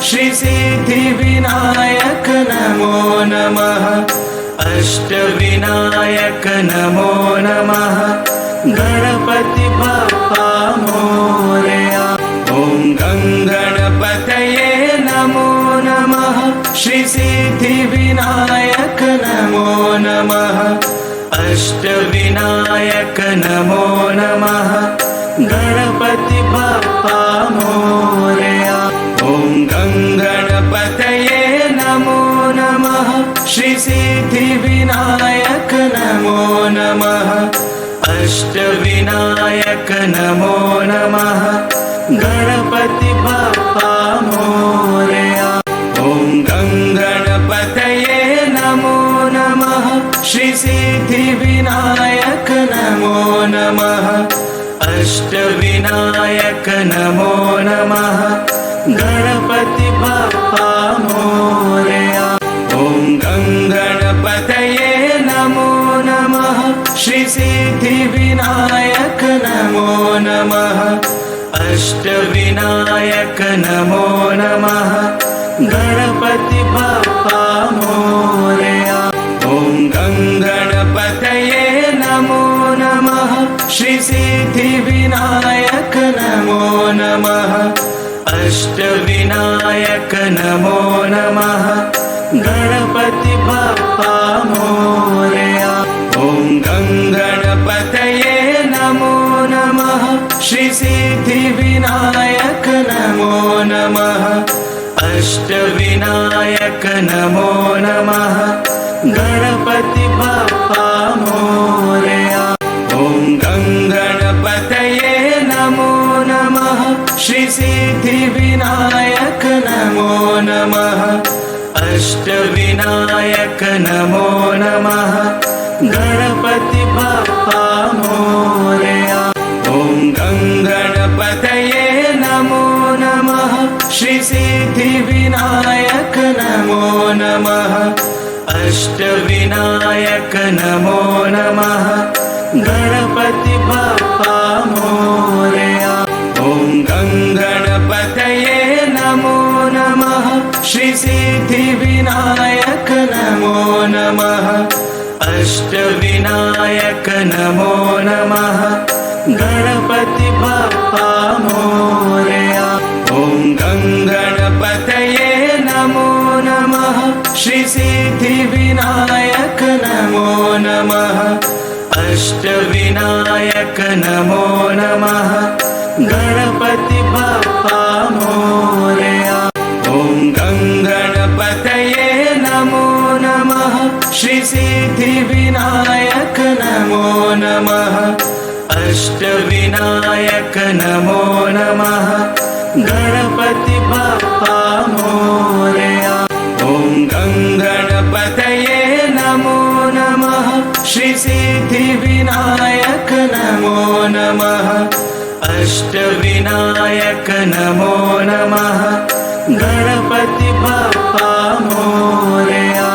श्री सिद्धिविनायक नमो नमः। अष्टविनायक नमो नमः। गणपति बप्पा मोरया। ओम गंगणपतये नमो नमः। श्री सिद्धिविनायक नमो नमः। अष्टविनायक नमो नमः। गणपति बप्पा मोरया। ओम गंगणपतये नमो नमः। श्री सिद्धिविनायक नमो नमः। अष्टविनायक नमो नमः। गणपति बप्पा मोरया। ओम गंगणपतये नमो नमः। श्री सिद्धिविनायक नमो नमः। अष्टविनायक नमो नमः। गणपति बप्पा मोरया। ओम गंगणपतये नमो नमः। श्री सिद्धिविनायक नमो नमः। अष्टविनायक नमो नमः। गणपति बप्पा मोरया। ओम गंगणपतये नमो नमः। श्री सिद्धिविनायक नमो नमः। अष्टविनायक नमो नमः। गणपति बप्पा मोरया। ओम गंगणपतये नमो नमः। श्री सिद्धिविनायक नमो नमः। अष्टविनायक नमो नमः। गणपति बप्पा मोरया। ओम गंगणपतये नमो नमः। श्री सिद्धिविनायक नमो नमः। अष्टविनायक नमो नमः। गणपति बप्पा मोरया। ओम गंगणपतये नमो नमः। श्री सिद्धिविनायक नमो नमः। अष्टविनायक नमो नमः। गणपति बप्पा मोरया। ओम गंगणपतये नमो नमः। श्री सिद्धिविनायक नमो नमः। अष्टविनायक नमो नमः। गणपति बप्पा मोरया। ओम गंगणपतये नमो नमः। श्री सिद्धिविनायक नमो नमः। अष्टविनायक नमो नमः। गणपति बप्पा मोरया। ओम गंगणपतये नमो नमः। श्री सिद्धिविनायक नमो नमः। अष्टविनायक नमो नमः। गणपति बप्पा मोरया। ओम गंगणपतये नमो नमः। श्री सिद्धिविनायक नमो नमः। अष्टविनायक नमो नमः। गणपति बप्पा मोरया।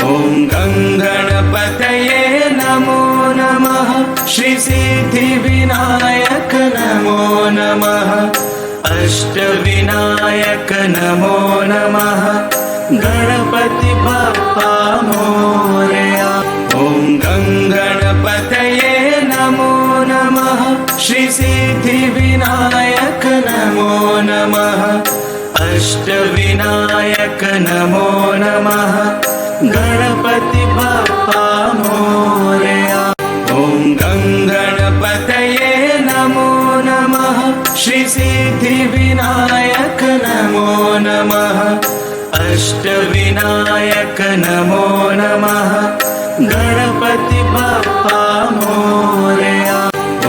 ओम गंगणपतये नमो नमः। श्री सिद्धिविनायक नमो नमः। अष्टविनायक नमो नमः। गणपति बप्पा मोरया। ओम गंगणपतये नमो नमः। श्री सिद्धिविनायक नमो नमः। अष्टविनायक नमो नमः। गणपति बप्पा मोरया। ओम गंगणपतये नमो नमः। श्री सिद्धिविनायक नमो नमः। अष्टविनायक नमो नमः। गणपति बप्पा मोरया।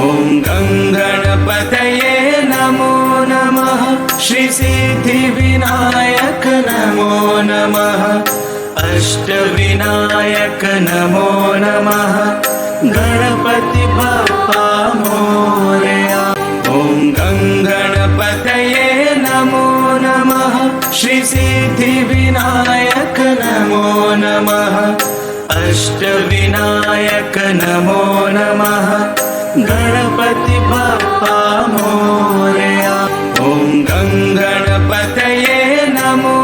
ओम गंगणपतये नमो नमः। श्री सिद्धिविनायक नमो नमः। अष्टविनायक नमो नमः। गणपति बप्पा मोरया। ओम गंगणपतये नमो नमः। श्री सिद्धिविनायक नमो नमः। अष्टविनायक नमो नमः। गणपति बप्पा मोरया। ओम गंगणपतये नमो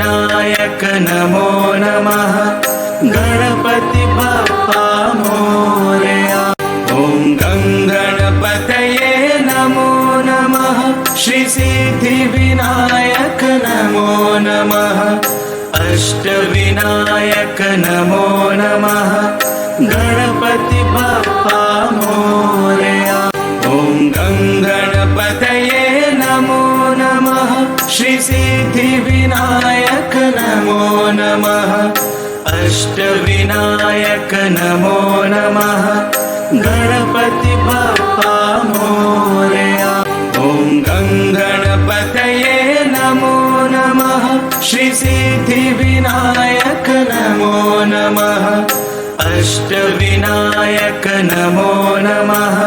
अष्टविनायक नमो नमः गणपति बाप्पा मोरया। ॐ गं गणपतये नमो नमः श्री सिद्धिविनायक नमो नमः अष्टविनायक नमो नमः गणपति बाप्पा मोरया। ॐ गं गणपतये नमो नमः श्री सिद्धिविनायक नमो नमः अष्टविनायक नमो नमः गणपति बाप्पा मोरया। ॐ गं गणपतये नमो नमः श्री सिद्धिविनायक नमो नमः अष्टविनायक नमो नमः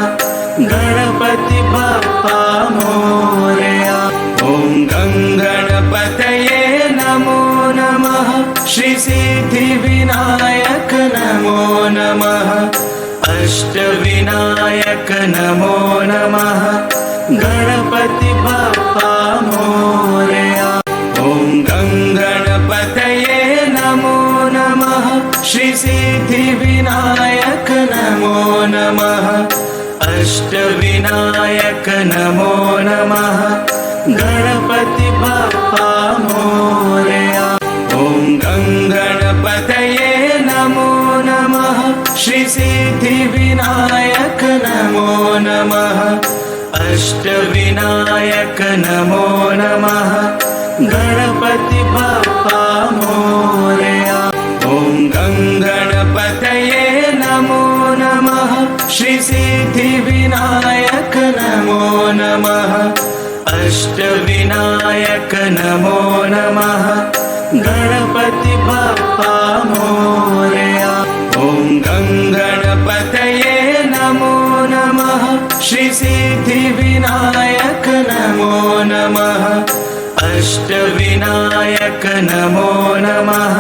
गणपति बाप्पा मोरया। ॐ गं गणपतये नमो नमः श्री सिद्धिविनायक नमो नमः अष्टविनायक नमो नमः गणपति बाप्पा मोरया। ॐ गं गणपतये नमो नमः श्री सिद्धिविनायक नमो नमः अष्टविनायक नमो नमः गणपति बाप्पा मोरया। ॐ गं गणपतये नमो नमः श्री सिद्धिविनायक नमो नमः अष्टविनायक नमो नमः गणपति बाप्पा मोरया। ॐ गं गणपतये नमो नमः श्री सिद्धिविनायक नमो नमः अष्टविनायक नमो नमः गणपति बाप्पा मोरया। ॐ गं गणपतये नमो नमः श्री सिद्धिविनायक नमो नमः अष्टविनायक नमो नमः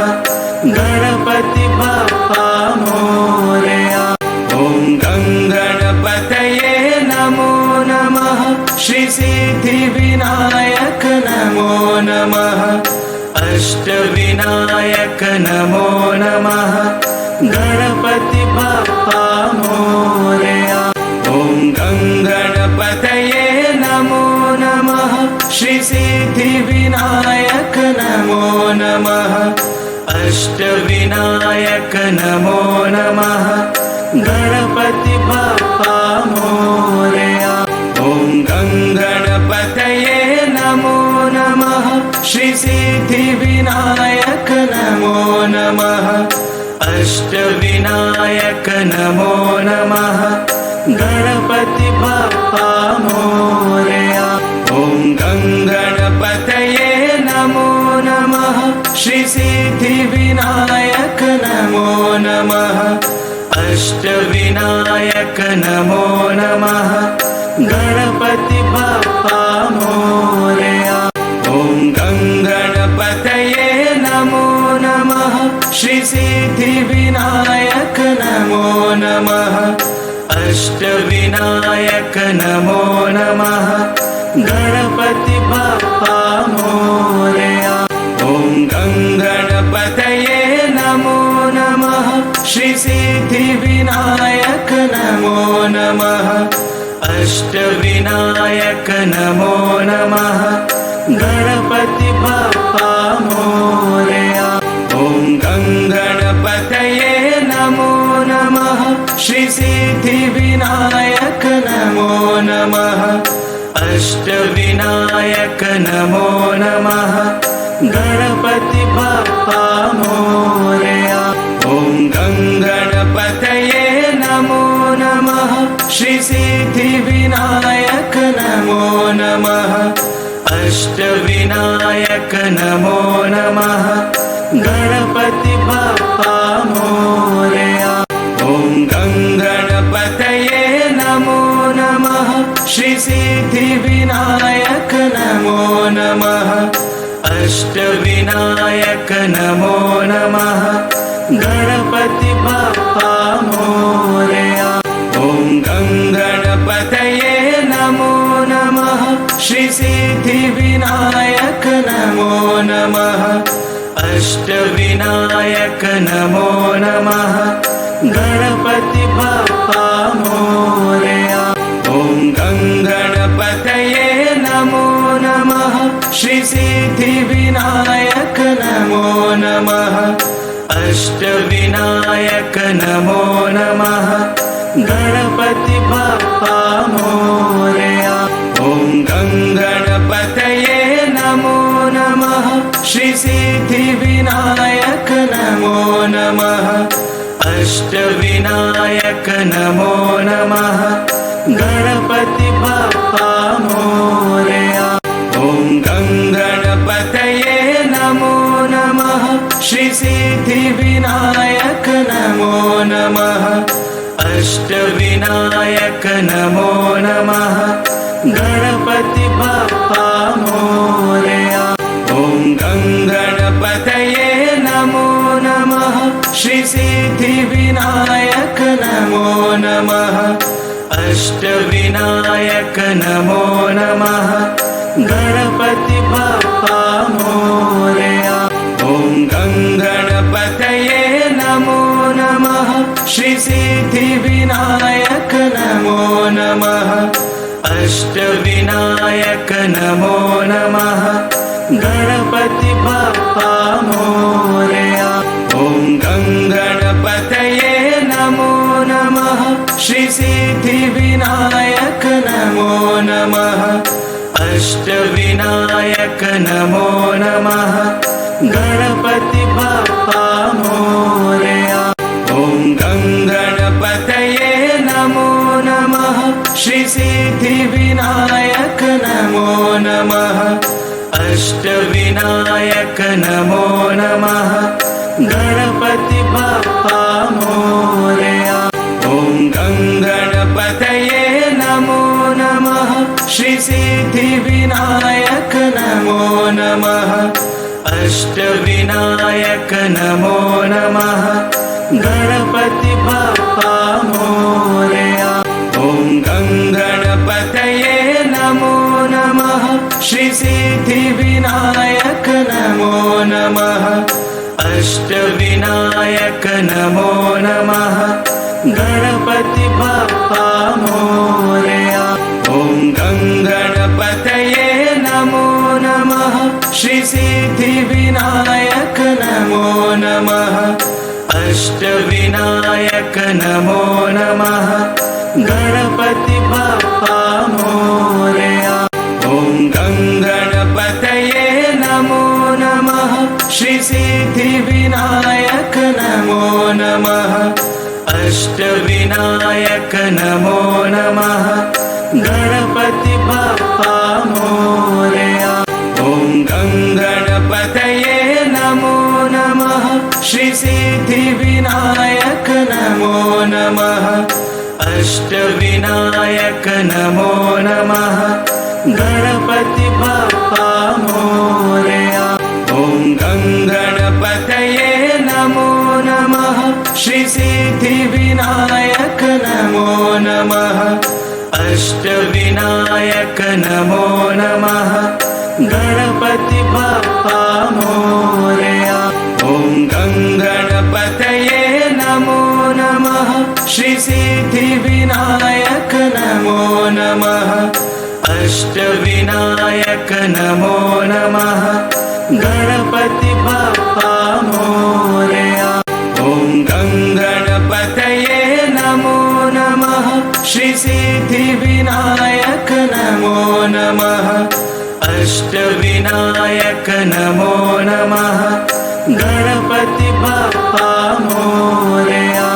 गणपति बाप्पा मोरया। ॐ गं गणपतये नमो नमः श्री सिद्धिविनायक नमो नमः अष्टविनायक नमो नमः गणपति बाप्पा मोरया। ॐ गं गणपतये नमो नमः श्री सिद्धिविनायक नमो नमः अष्टविनायक नमो नमः गणपति बाप्पा मोरया। ॐ गं गणपतये नमो नमः श्री सिद्धिविनायक नमो नमः अष्टविनायक नमो नमः गणपति बाप्पा मोरया। ॐ गं गणपतये नमो नमः श्री सिद्धिविनायक नमो नमः अष्टविनायक नमो नमः गणपति बाप्पा मोरया। ॐ गं गणपतये नमो नमः श्री सिद्धिविनायक नमो नमः अष्टविनायक नमो नमः गणपति बाप्पा मोरया। ॐ गं गणपतये नमो नमः श्री सिद्धिविनायक नमो नमः अष्टविनायक नमो नमः गणपति बाप्पा मोरया। ॐ गं गणपतये नमो नमः श्री सिद्धिविनायक नमो नमः अष्टविनायक नमो नमः गणपति बाप्पा मोरया। ॐ गं गणपतये नमो नमः श्री सिद्धिविनायक नमो नमः अष्टविनायक नमो नमः गणपति बाप्पा मोरया। ॐ गं गणपतये नमो नमः श्री सिद्धिविनायक नमो नमः अष्टविनायक नमो नमः गणपति बाप्पा मोरया। ॐ गं गणपतये नमो नमः श्री सिद्धिविनायक नमो नमः नमः गणपति बाप्पा मोरया। ॐ गणपतये नमो नमः श्री सिद्धिविनायक नमो नमः अष्टविनायक नमो नमः गणपति बाप्पा मोरया। ॐ गणपतये नमो नमः श्री सिद्धिविनायक नमो नमः अष्टविनायक नमो नमः गणपति बाप्पा मोरया। ॐ गणपतये नमो नमः श्री सिद्धिविनायक नमो नमः अष्टविनायक नमो नमः गणपति बाप्पा मोरया। ॐ गणपतये नमो नमः श्री सिद्धिविनायक नमो नमः अष्टविनायक नमो नमः गणपति बाप्पा मोरया। ॐ गणपतये नमो नमः श्री सिद्धिविनायक नमो नमः अष्टविनायक नमो नमः गणपति बाप्पा मोरया। ॐ गणपतये नमो नमः श्री सिद्धिविनायक नमो नमः अष्टविनायक नमो नमः गणपति बाप्पा मोरया। ॐ गणपतये नमो नमः श्री सिद्धिविनायक नमो नमः अष्टविनायक नमो नमः गणपति बाप्पा मोरया। ॐ गणपतये नमो नमः श्री सिद्धिविनायक नमो नमः अष्टविनायक नमो नमः गणपति बाप्पा मोरया। ॐ गणपतये नमो नमः श्री सिद्धिविनायक नमो नमः अष्टविनायक नमो नमः गणपति बाप्पा मोरया। ॐ गणपतये नमो नमः श्री सिद्धिविनायक नमो नमः अष्टविनायक नमो नमः गणपति बाप्पा मोरया। ॐ गणपतये नमो नमः श्री सिद्धिविनायक नमो नमः अष्टविनायक नमो नमः गणपति बाप्पा मोरया। ॐ गणपतये नमो नमः श्री सिद्धिविनायक नमो नमः अष्टविनायक नमो नमः गणपति बाप्पा मोरया। ॐ गणपतये नमो नमः श्री सिद्धिविनायक नमो नमः अष्टविनायक नमो नमः गणपति बाप्पा मोरया। ॐ गणपतये नमो नमः श्री सिद्धिविनायक नमो नमः अष्टविनायक नमो नमः गणपति बाप्पा मोरया। ॐ गणपतये नमो नमः श्री सिद्धिविनायक नमो नमः अष्टविनायक नमो नमः गणपति बाप्पा मोरया।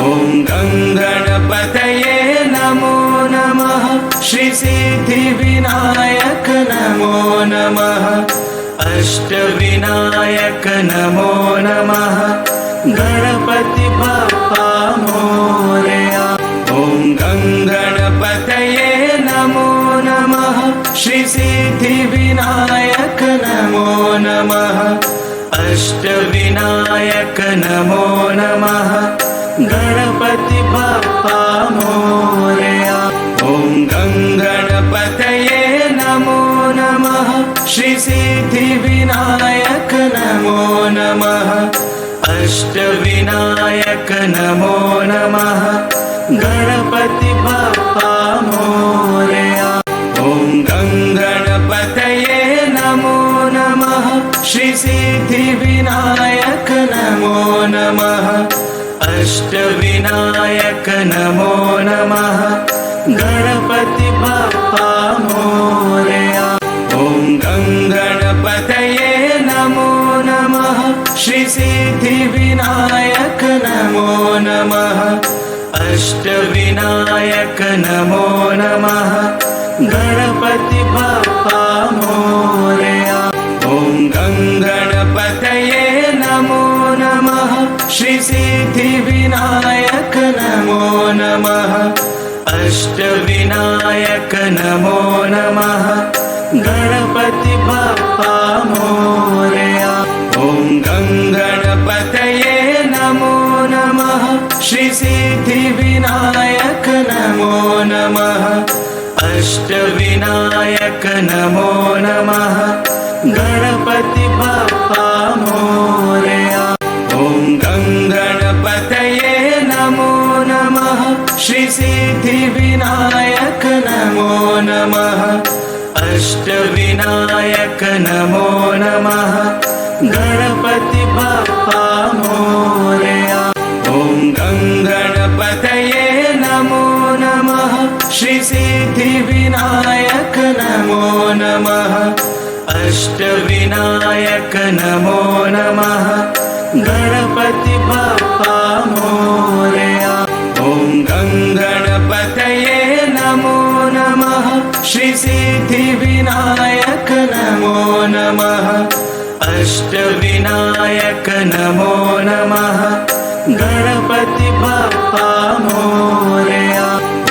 ॐ गणपतये नमो नमः श्री सिद्धिविनायक नमो नमः अष्टविनायक नमो नमः गणपति बाप्पा मोरया। ॐ गणपतये नमो नमः श्री सिद्धिविनायक नमो नमः अष्टविनायक नमो नमः गणपति बाप्पा मोरया। ॐ गणपतये नमो नमः श्री सिद्धिविनायक नमो नमः अष्टविनायक नमो नमः गणपति बाप्पा मोरया। ॐ गणपतये नमो नमः श्री सिद्धिविनायक नमो नमः अष्टविनायक नमो नमः गणपति बाप्पा मोरया। ॐ गणपतये नमो नमः श्री सिद्धिविनायक नमो नमः अष्टविनायक नमो नमः गणपति बाप्पा मोरया। ॐ गणपतये नमो नमः श्री सिद्धिविनायक नमो नमः अष्टविनायक नमो नमः गणपति बाप्पा मोरया। ॐ गणपतये नमो नमः श्री सिद्धिविनायक नमो नमः अष्टविनायक नमो नमः गणपति बाप्पा मोरया। ॐ गणपतये नमो नमः श्री सिद्धिविनायक नमो नमः अष्टविनायक नमो नमः गणपति बाप्पा मोरया। ॐ गणपतये नमो नमः श्री सिद्धिविनायक नमो नमः अष्टविनायक नमो नमः गणपति बाप्पा मोरया। ॐ गणपतये नमो नमः श्री सिद्धिविनायक नमो नमः अष्टविनायक नमो नमः गणपति बाप्पा मोरया।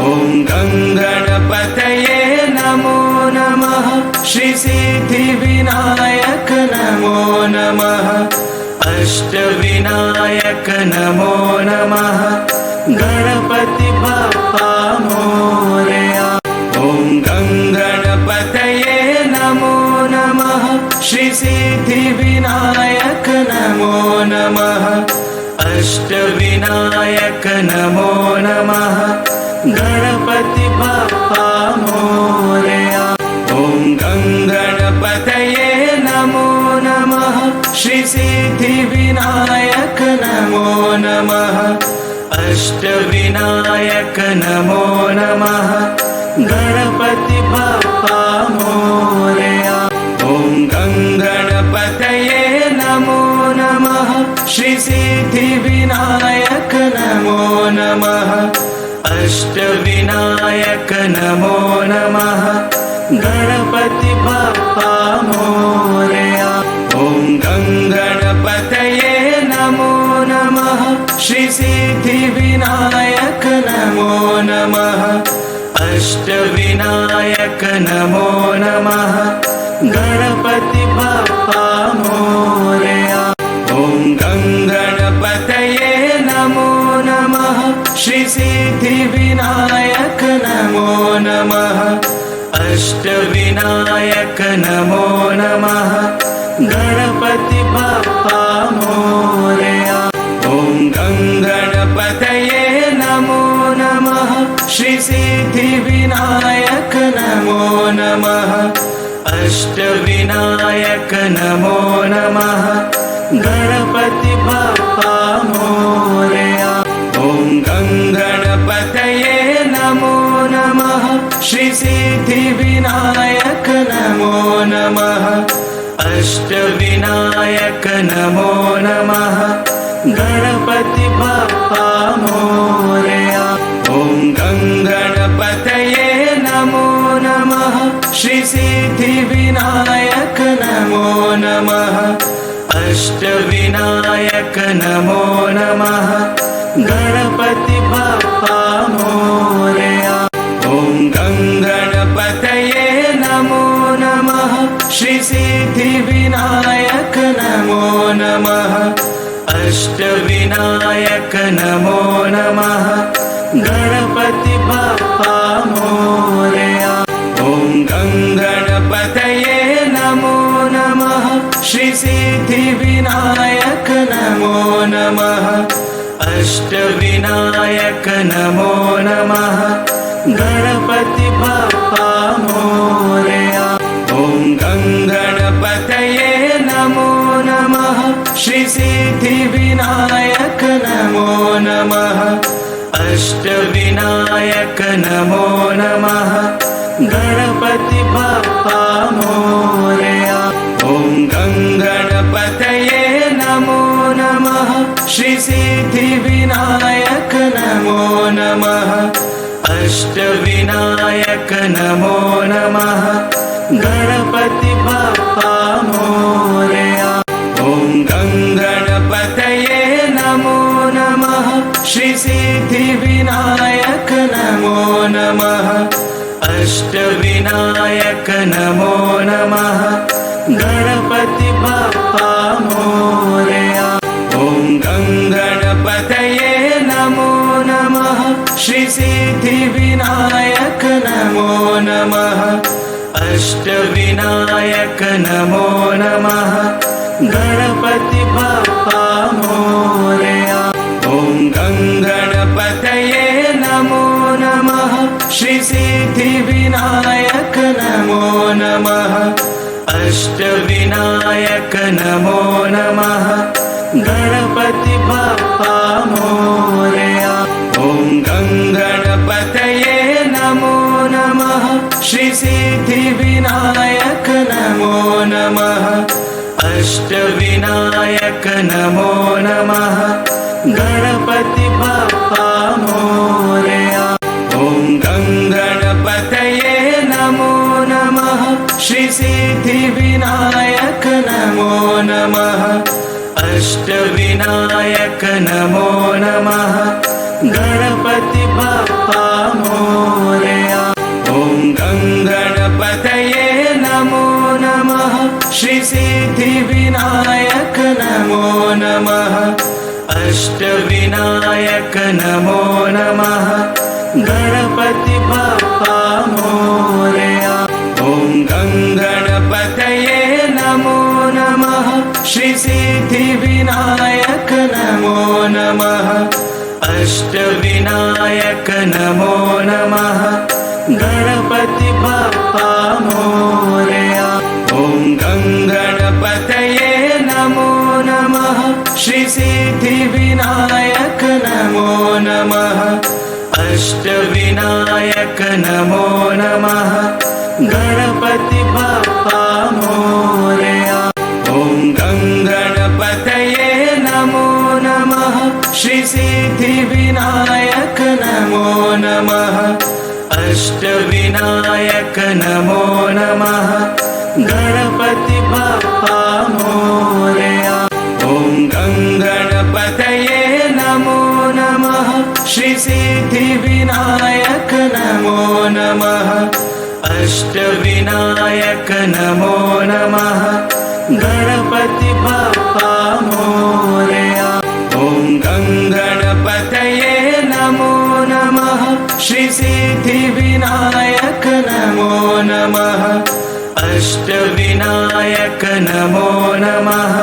ॐ गणपतये नमो नमः श्री सिद्धिविनायक नमो नमः अष्टविनायक नमो नमः गणपति बाप्पा मोरया। ॐ गणपतये नमो नमः श्री सिद्धिविनायक नमो नमः अष्टविनायक नमो नमः गणपति बाप्पा मोरया। ॐ गणपतये नमो नमः श्री सिद्धिविनायक नमो नमः अष्टविनायक नमो नमः गणपति बाप्पा मोरया। ॐ गणपतये नमो नमः श्री सिद्धिविनायक नमो नमः अष्टविनायक नमो नमः गणपति बाप्पा मोरया। ॐ गणपतये नमो नमः श्री सिद्धिविनायक नमो नमः अष्टविनायक नमो नमः गणपति बाप्पा मोरया। ॐ गणपतये नमो नमः श्री सिद्धिविनायक नमो नमः अष्टविनायक नमो नमः गणपति बाप्पा मोरया। ॐ गणपतये नमो नमः श्री सिद्धिविनायक नमो नमः अष्टविनायक नमो नमः गणपति बाप्पा मोरया। ॐ गणपतये नमो नमः श्री सिद्धिविनायक नमो नमः अष्टविनायक नमो नमः गणपति बाप्पा मोरया। ॐ गणपतये नमो नमः श्री सिद्धिविनायक नमो नमः अष्टविनायक नमो नमः गणपति बाप्पा मोरया। ॐ गणपतये नमो नमः श्री सिद्धिविनायक नमो नमः अष्टविनायक नमो नमः गणपति बाप्पा मोरया। ॐ गणपतये नमो नमः श्री सिद्धिविनायक नमो नमः अष्टविनायक नमो नमः गणपति बाप्पा मोरया। ॐ गङ्गणपतये नमो नमः श्री सिद्धिविनायक नमो नमः अष्टविनायक नमो नमः गणपति बाप्पा मोरया। ॐ गङ्गणपतये नमो नमः श्री सिद्धिविनायक नमो नमः अष्टविनायक नमो नमः गणपति बाप्पा मोरया। ॐ गङ्गणपतये नमो नमः श्री सिद्धिविनायक नमो नमः अष्टविनायक नमो नमः गणपति बाप्पा मोरया। ॐ गङ्गणपतये नमो नमः श्री सिद्धिविनायक नमो नमः अष्टविनायक नमो नमः गणपति बाप्पा मोरया। ॐ गङ्गणपतये नमो नमः श्री सिद्धिविनायक नमो नमः अष्टविनायक नमो नमः गणपति बाप्पा मोरया। ॐ गङ्गणपतये नमो नमः श्री सिद्धिविनायक नमो नमः अष्टविनायक नमो नमः गणपति बाप्पा मोरया। ॐ गङ्गणपतये नमो नमः श्री सिद्धिविनायक नमो नमः अष्टविनायक नमो नमः गणपति बाप्पा मोरया। ॐ गङ्गणपतये नमो नमः श्री सिद्धिविनायक नमो नमः अष्टविनायक नमो नमः गणपति बाप्पा मोरया। ॐ गङ्गणपतये नमो नमः श्री सिद्धिविनायक नमो नमः अष्टविनायक नमो नमः गणपति बाप्पा मोरया। ॐ गङ्गणपतये नमो नमः श्री सिद्धिविनायक नमो नमः अष्टविनायक नमो नमः गणपति बाप्पा मोरया। ॐ गङ्गणपतये नमो नमः श्री सिद्धिविनायक नमो नमः अष्टविनायक नमो नमः गणपति बाप्पा मोरया। ॐ गङ्गणपतये नमो नमः श्री सिद्धिविनायक नमो नमः अष्टविनायक नमो नमः गणपति बाप्पा मोरया। ॐ गङ्गणपतये नमो नमः श्री सिद्धिविनायक नमो नमः अष्टविनायक नमो नमः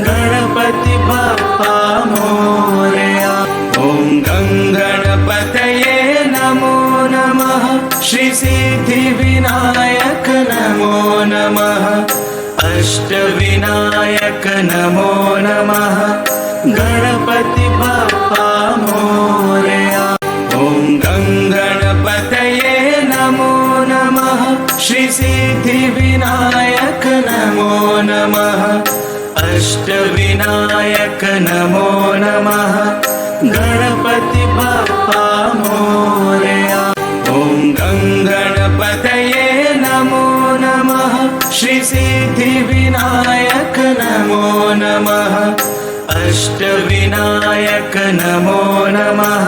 गणपति बाप्पा मोरया। ॐ गङ्गणपतये नमो नमः श्री सिद्धिविनायक नमो नमः अष्टविनायक नमो नमः गणपति बाप्पा मोरया। ॐ गङ्गणपतये नमो नमः श्री सिद्धिविनायक नमो नमः अष्टविनायक नमो नमः गणपति बाप्पा मोरया। ॐ गङ्गणपतये नमो नमः श्री सिद्धिविनायक नमो नमः अष्टविनायक नमो नमः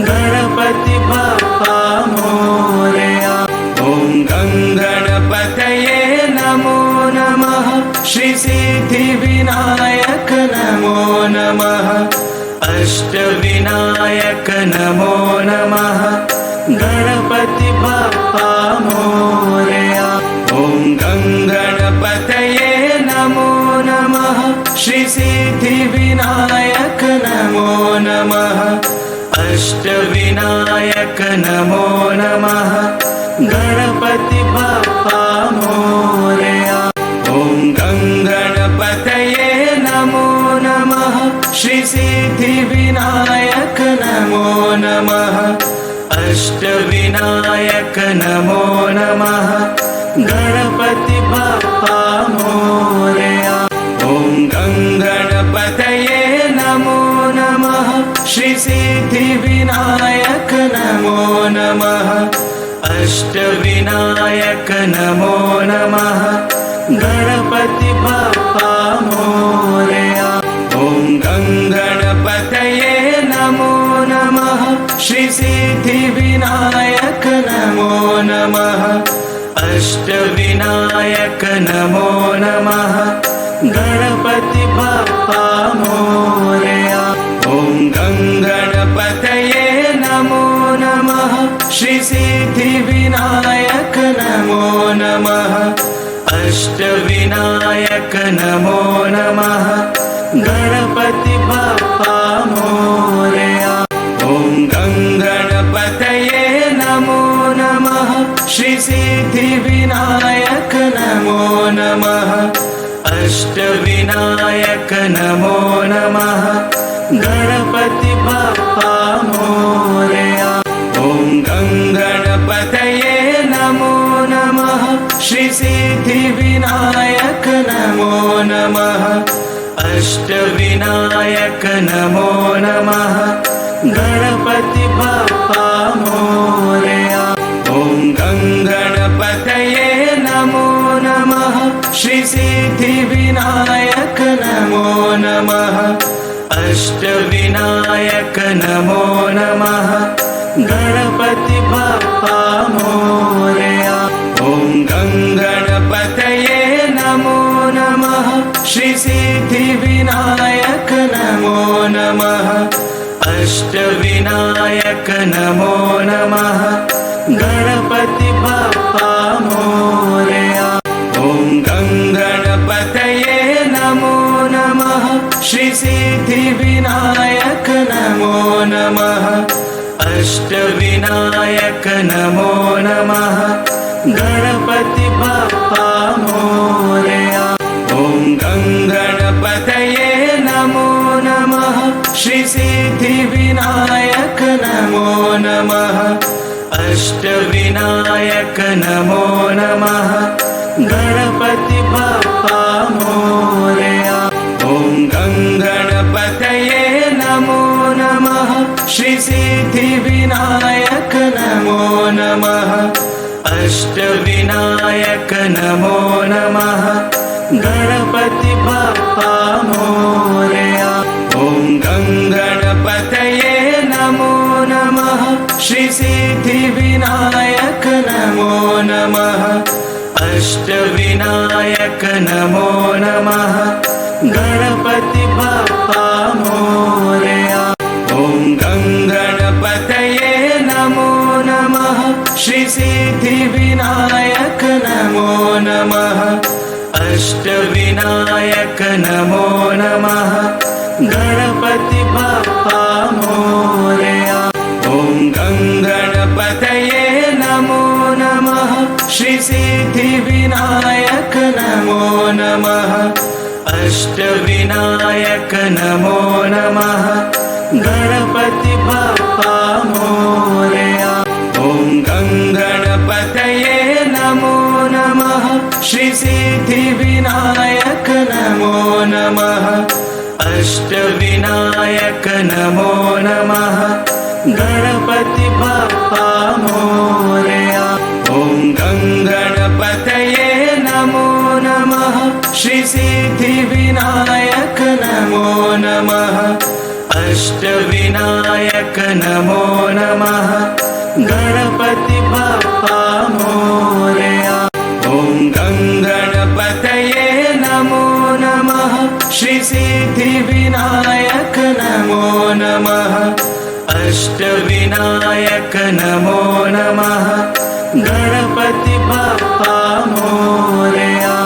गणपति बाप्पा मोरया। ॐ गङ्गणपतये नमो नमः श्री सिद्धिविनायक नमो नमः अष्टविनायक नमो नमः गणपति बाप्पा मोरया। ॐ गङ्गणपतये नमो नमः श्री सिद्धिविनायक नमो नमः अष्टविनायक नमो नमः गणपति बप्पा मोरया ॐ गणपतये नमो नमः श्री सिद्धिविनायक नमो नमः अष्टविनायक नमो नमः गणपति बप्पा मोरया ॐ गणपतये नमो नमः श्री सिद्धिविनायक नमो नमः अष्टविनायक नमो नमः गणपति बप्पा मोरया ॐ गणपतये नमो नमः श्री सिद्धिविनायक नमो नमः अष्टविनायक नमो नमः गणपति बप्पा मोरया ॐ गणपतये नमो नमः श्री सिद्धिविनायक नमो नमः अष्टविनायक नमो नमः गणपति बप्पा मोरया ॐ गणपतये नमो नमः श्री सिद्धिविनायक नमो नमः अष्टविनायक नमो नमः गणपति बप्पा मोरया ॐ गणपतये नमो नमः श्री सिद्धिविनायक नमो नमः अष्टविनायक नमो नमः गणपति बप्पा मोरया ॐ गणपतये नमो नमः श्री सिद्धिविनायक नमो नमः अष्टविनायक नमो नमः गणपति बप्पा मोरया ॐ गणपतये नमो नमः श्री सिद्धिविनायक नमो नमः अष्टविनायक नमो नमः गणपति बप्पा मोरया ॐ गणपतये नमो नमः श्री सिद्धिविनायक नमो नमः अष्टविनायक नमो नमः गणपति बप्पा मोरया ॐ गणपतये नमो नमः श्री सिद्धिविनायक नमो नमः अष्टविनायक नमो नमः गणपति बप्पा मोरया ॐ गणपतये नमो नमः श्री सिद्धिविनायक नमो नमः अष्टविनायक नमो नमः गणपति बप्पा मोरया ॐ गणपतये नमो नमः श्री सिद्धिविनायक नमो नमः अष्टविनायक नमो नमः गणपति बप्पा मोरया ॐ गणपतये नमो नमः श्री सिद्धिविनायक नमो नमः अष्टविनायक नमो नमः गणपति बप्पा मोरया ॐ गणपतये नमो नमः श्री सिद्धिविनायक नमो नमः अष्टविनायक नमो नमः गणपति बप्पा मोरया ॐ गणपतये नमो नमः श्री सिद्धिविनायक नमो नमः अष्टविनायक नमो नमः गणपति बप्पा मोरया ॐ गणपतये नमो नमः श्री सिद्धिविनायक नमो नमः अष्टविनायक नमो नमः गणपति बप्पा मोरया ॐ गणपतये नमो नमः श्री सिद्धिविनायक नमो नमः अष्टविनायक नमो नमः गणपति